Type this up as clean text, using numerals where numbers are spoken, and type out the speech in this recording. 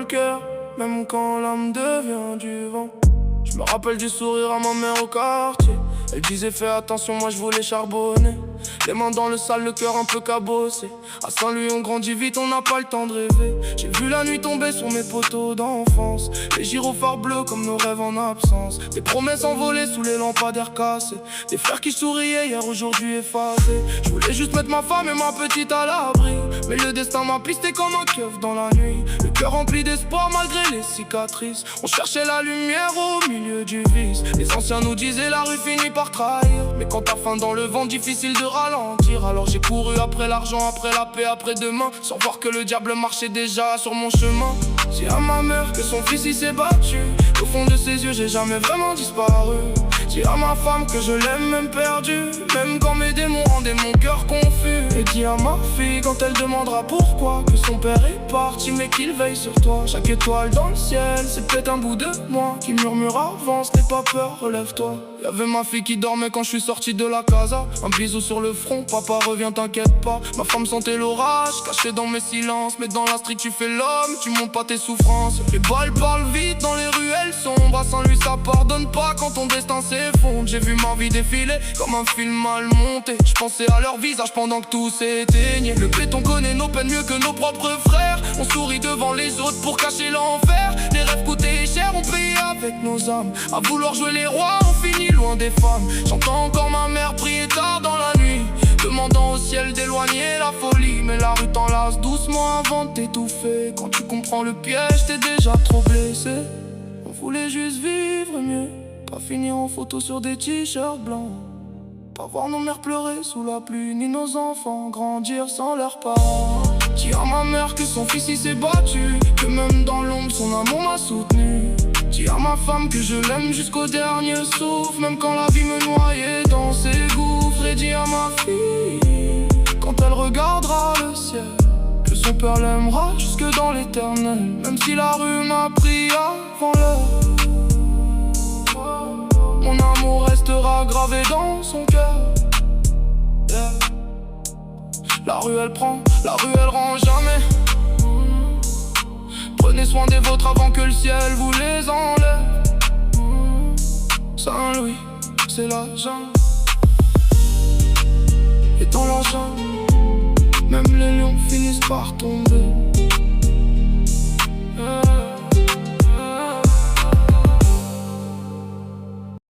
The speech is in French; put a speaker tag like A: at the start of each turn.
A: le cœur, même quand l'âme devient du vent. Je me rappelle du sourire à ma mère au quartier. Elle disait fais attention, moi je voulais charbonner. Les mains dans le sale, le cœur un peu cabossé. À Saint-Louis on grandit vite, on n'a pas le temps de rêver. J'ai vu la nuit tomber sur mes poteaux d'enfance. Les gyrophares bleus comme nos rêves en absence. Des promesses envolées sous les lampadaires cassés. Des frères qui souriaient hier, aujourd'hui effacés. Je voulais juste mettre ma femme et ma petite à l'abri. Mais le destin m'a pisté comme un keuf dans la nuit. Le cœur rempli d'espoir malgré les cicatrices. On cherchait la lumière au milieu du vice. Les anciens nous disaient la rue finit par trahir. Mais quand t'as faim dans le vent, difficile de ralentir. Alors j'ai couru après l'argent, après la paix, après demain, sans voir que le diable marchait déjà sur mon chemin. Dis à ma mère que son fils il s'est battu. Au fond de ses yeux j'ai jamais vraiment disparu. Dis à ma femme que je l'aime même perdu, même quand mes démons rendaient mon cœur confus. Et dis à ma fille quand elle demandera pourquoi, que son père est parti mais qu'il veille sur toi. Chaque étoile dans le ciel c'est peut-être un bout de moi qui murmure avance, n'aie pas peur, relève-toi. Y'avait ma fille qui dormait quand je suis sorti de la casa. Un bisou sur le front, papa revient t'inquiète pas. Ma femme sentait l'orage, caché dans mes silences. Mais dans la street tu fais l'homme, tu montes pas tes souffrances. Les balles parlent vite dans les ruelles sombres. À Saint-Louis ça pardonne pas quand ton destin s'effondre. J'ai vu ma vie défiler comme un film mal monté. Je pensais à leur visage pendant que tout s'éteignait. Le béton connaît nos peines mieux que nos propres frères. On sourit devant les autres pour cacher l'enfer. Les rêves coûtaient cher, on payait avec nos âmes. À vouloir jouer les rois, on finit loin des femmes. J'entends encore ma mère prier tard dans la nuit, demandant au ciel d'éloigner la folie. Mais la rue t'enlace doucement avant de t'étouffer. Quand tu comprends le piège, t'es déjà trop blessé. On voulait juste vivre mieux, pas finir en photo sur des t-shirts blancs. Pas voir nos mères pleurer sous la pluie, ni nos enfants grandir sans leurs parents. Dis à ma mère que son fils il s'est battu, que même dans l'ombre son amour m'a soutenu. Dis à ma femme que je l'aime jusqu'au dernier souffle, même quand la vie me noyait dans ses gouffres. Et dis à ma fille, quand elle regardera le ciel, que son père l'aimera jusque dans l'éternel. Même si la rue m'a pris avant l'heure, mon amour restera gravé dans son cœur. Yeah. La rue elle prend, la rue elle rend jamais. Prenez soin des vôtres avant que le ciel vous les enlève. Saint-Louis, c'est la jungle. Et dans la jungle, même les lions finissent par tomber.